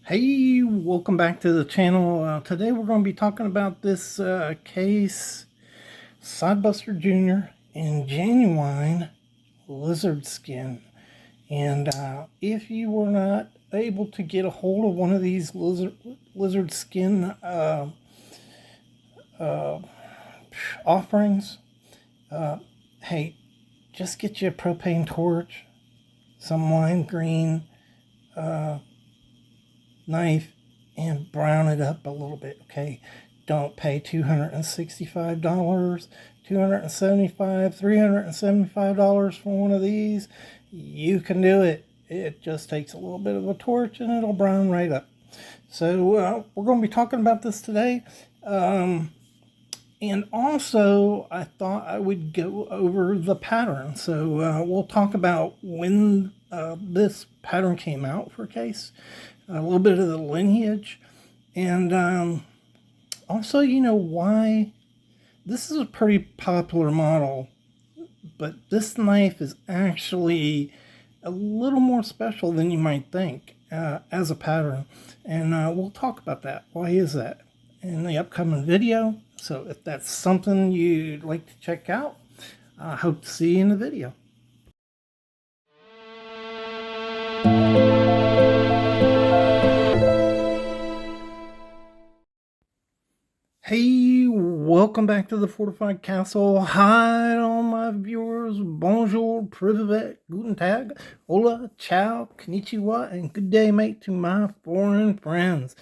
Hey, welcome back to the channel. Today we're going to be talking about this case, Sodbuster Jr. in genuine lizard skin. And if you were not able to get a hold of one of these lizard skin offerings, hey, just get you a propane torch, some lime green knife, and brown it up a little bit, okay? Don't pay $265, $275, $375 for one of these. You can do it. It just takes a little bit of a torch and it'll brown right up. So we're going to be talking about this today. And also, I thought I would go over the pattern. So we'll talk about when this pattern came out for case, a little bit of the lineage, and also, why this is a pretty popular model, but this knife is actually a little more special than you might think as a pattern. And we'll talk about that. Why is that in the upcoming video? So if that's something you'd like to check out, I hope to see you in the video. Hey, welcome back to the Fortified Castle. Hi, all my viewers. Bonjour, privet, guten tag, hola, ciao, konnichiwa, and good day, mate, to my foreign friends.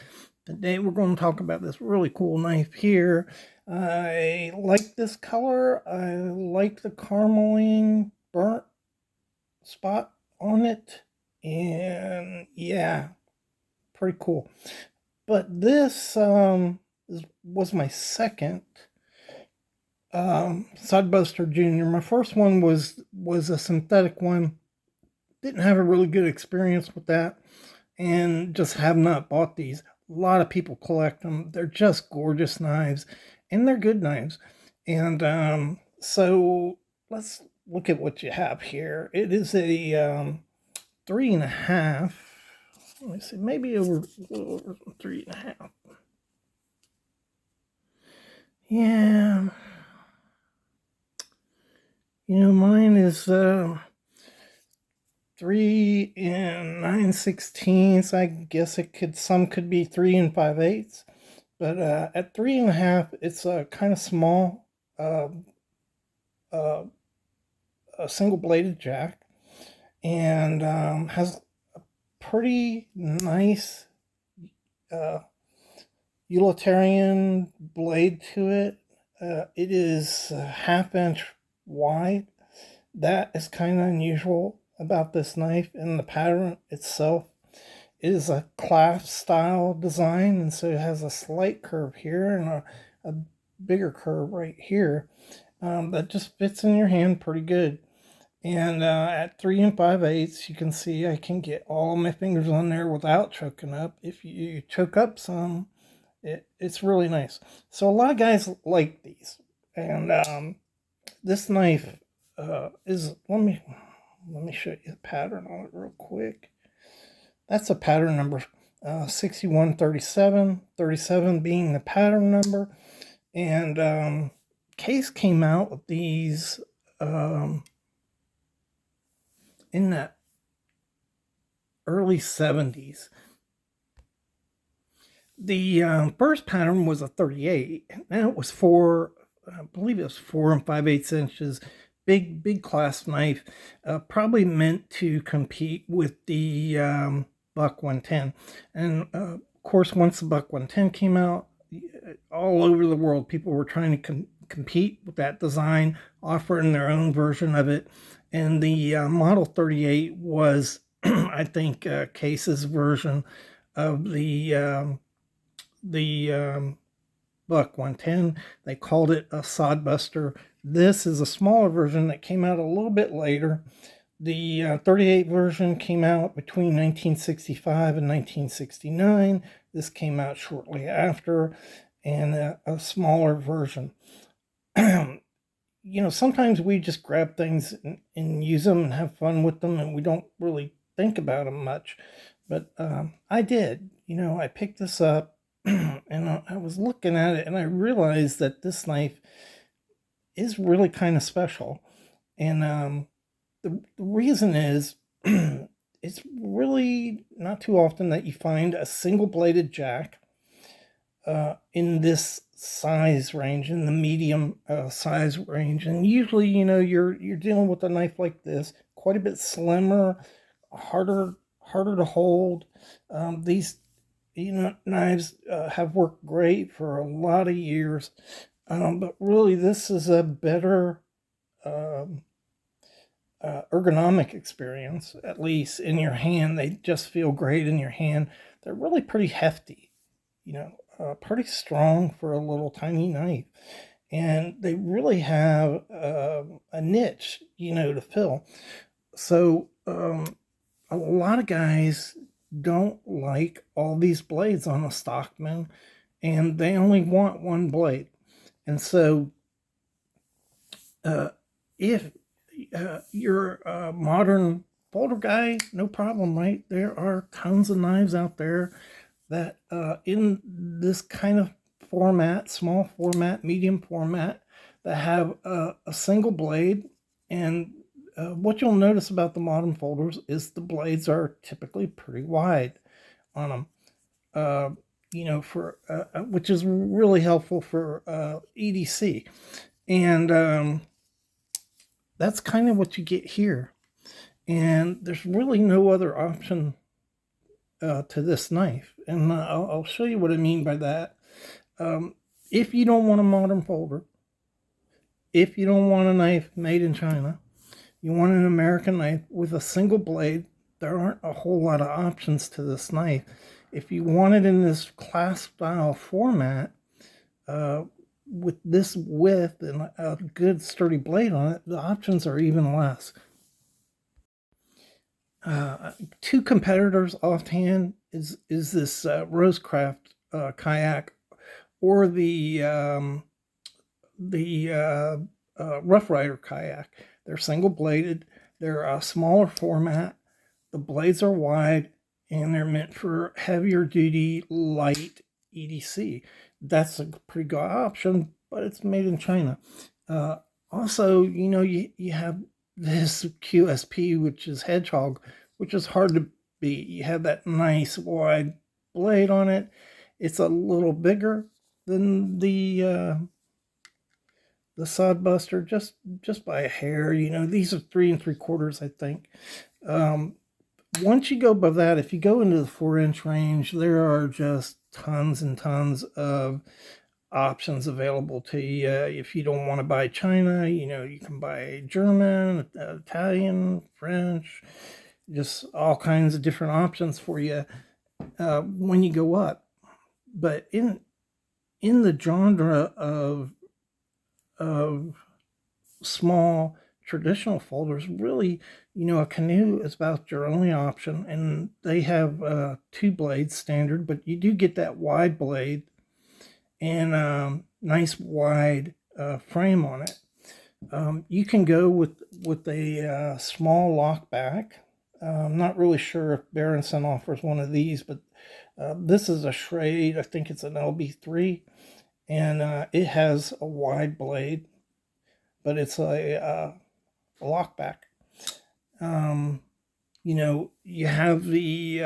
Today we're going to talk about this really cool knife here. I like this color. I like the carameling burnt spot on it. And yeah, pretty cool. But this was my second Sodbuster Jr. My first one was a synthetic one. Didn't have a really good experience with that, and just have not bought these. A lot of people collect them. They're just gorgeous knives, and they're good knives. And so let's look at what you have here. It is a 3.5. Let me see, maybe over 3.5. Yeah. Mine is 3 and 9/16. I guess some could be 3 and 5/8. But at 3.5, it's kind of small. A single bladed jack, and has a pretty nice utilitarian blade to it. It is a 1/2 inch wide. That is kind of unusual about this knife, and the pattern itself. It is a clasp style design, and so it has a slight curve here and a bigger curve right here that just fits in your hand pretty good. And at 3 and 5/8, you can see I can get all my fingers on there without choking up. If you choke up some, it's really nice. So a lot of guys like these, and this knife is. Let me show you the pattern on it real quick. That's a pattern number 6137, 37 being the pattern number, and Case came out with these in the early 70s. The first pattern was a 38. Now it was I believe it was 4 and 5/8 inches. Big clasp knife, probably meant to compete with the Buck 110. And of course, once the Buck 110 came out, all over the world, people were trying to compete with that design, offering their own version of it. And the Model 38 was, I think, Case's version of the Buck 110. They called it a Sodbuster. This is a smaller version that came out a little bit later. The 38 version came out between 1965 and 1969. This came out shortly after, and a smaller version. Sometimes we just grab things and use them and have fun with them, and we don't really think about them much. But I did. I picked this up and I was looking at it and I realized that this knife is really kind of special. And the reason is it's really not too often that you find a single bladed jack in this size range, in the medium size range. And usually, you're dealing with a knife like this, quite a bit slimmer, harder to hold. These knives have worked great for a lot of years, but really this is a better ergonomic experience, at least in your hand. They just feel great in your hand. They're really pretty hefty, pretty strong for a little tiny knife, and they really have a niche, to fill. So a lot of guys don't like all these blades on a Stockman, and they only want one blade. And so if you're a modern folder guy, no problem, right? There are tons of knives out there that in this kind of format, small format, medium format, that have a single blade. And what you'll notice about the modern folders is the blades are typically pretty wide on them. For which is really helpful for EDC. And that's kind of what you get here. And there's really no other option to this knife. And I'll show you what I mean by that. If you don't want a modern folder, if you don't want a knife made in China, you want an American knife with a single blade, there aren't a whole lot of options to this knife. If you want it in this class style format, with this width and a good sturdy blade on it, the options are even less. Two competitors offhand is this Rosecraft kayak, or the Rough Rider kayak. They're single bladed. They're a smaller format. The blades are wide, and they're meant for heavier duty, light EDC. That's a pretty good option, but it's made in China. Also, you have this QSP, which is Hedgehog, which is hard to beat. You have that nice wide blade on it. It's a little bigger than the Sodbuster, just by a hair. These are 3 3/4, I think. Once you go above that, if you go into the 4-inch range, there are just tons and tons of options available to you. If you don't want to buy China, you can buy German, Italian, French, just all kinds of different options for you when you go up. But in the genre of small traditional folders, really, a canoe is about your only option. And they have 2 blades standard, but you do get that wide blade and nice wide frame on it. You can go with a small lock back. I'm not really sure if Berenson offers one of these, but this is a Schrade. I think it's an LB3, and it has a wide blade, but it's a lock back. You have the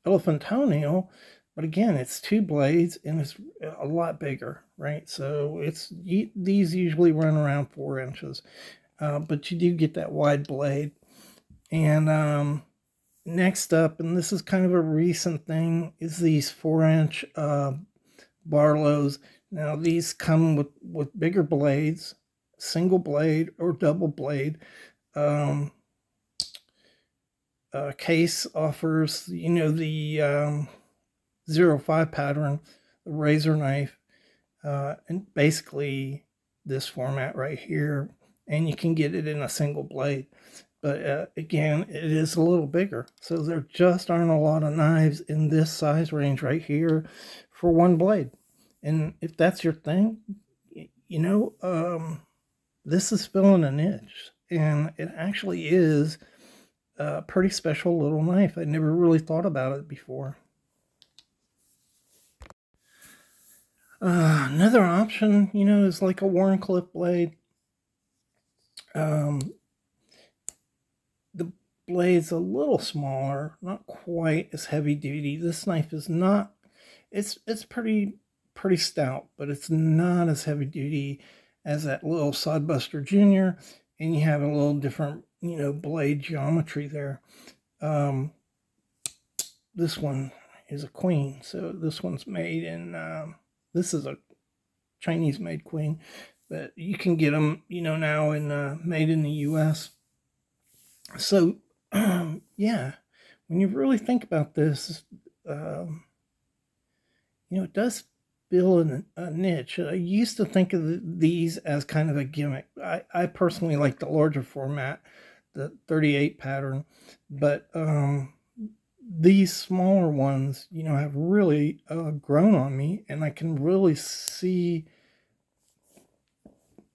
elephant toenail, but again, it's 2 blades and it's a lot bigger, right? So these usually run around 4 inches, but you do get that wide blade. And next up, and this is kind of a recent thing, is these 4-inch Barlows. Now these come with bigger blades, single blade or double blade. Case offers, the 05 pattern, the razor knife, and basically this format right here, and you can get it in a single blade. But again, it is a little bigger. So there just aren't a lot of knives in this size range right here for one blade. And if that's your thing, this is filling a niche. And it actually is a pretty special little knife. I never really thought about it before. Another option, is like a Warncliffe blade. The blade's a little smaller, not quite as heavy duty. This knife is not. It's pretty stout, but it's not as heavy duty as that little Sodbuster Jr. And you have a little different, blade geometry there. This one is a queen, so this one's made in. This is a Chinese-made queen, but you can get them, now in made in the U.S. So, yeah, when you really think about this, it does fill a niche. I used to think of these as kind of a gimmick. I personally like the larger format, the 38 pattern, but these smaller ones, have really grown on me, and I can really see,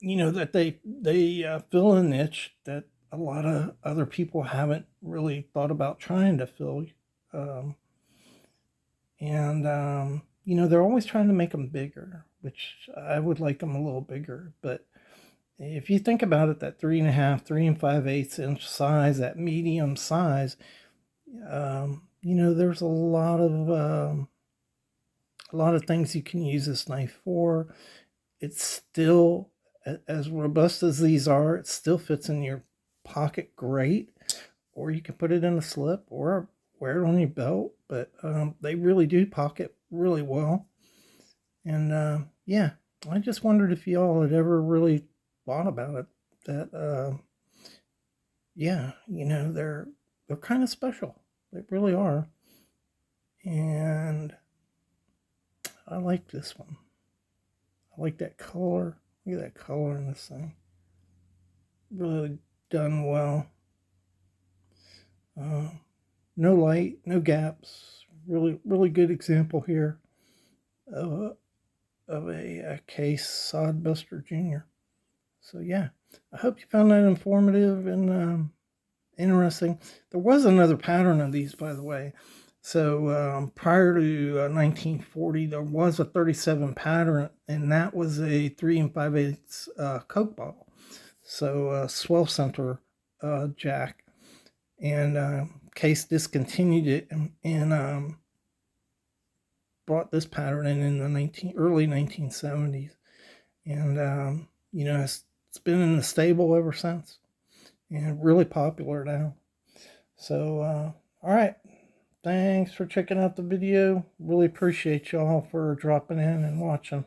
that they fill a niche that a lot of other people haven't really thought about trying to fill. Um, and they're always trying to make them bigger, which I would like them a little bigger. But if you think about it, that 3.5, 3 5/8 inch size, that medium size, there's a lot of things you can use this knife for. It's still, as robust as these are, it still fits in your pocket great, or you can put it in a slip or wear it on your belt. But they really do pocket really well. And yeah, I just wondered if y'all had ever really thought about it. That yeah, they're kind of special. They really are. And I like this one. I like that color. Look at that color in this thing. Really done well. No light, no gaps. Really good example here of a case Sodbuster Jr. So yeah, I hope you found that informative and interesting. There was another pattern of these, by the way. So prior to 1940, there was a 37 pattern, and that was a 3 5/8 Coke bottle. So swell center jack, and Case discontinued it and brought this pattern in the early 1970s, and it's been in the stable ever since, and really popular now. So all right. Thanks for checking out the video. Really appreciate y'all for dropping in and watching.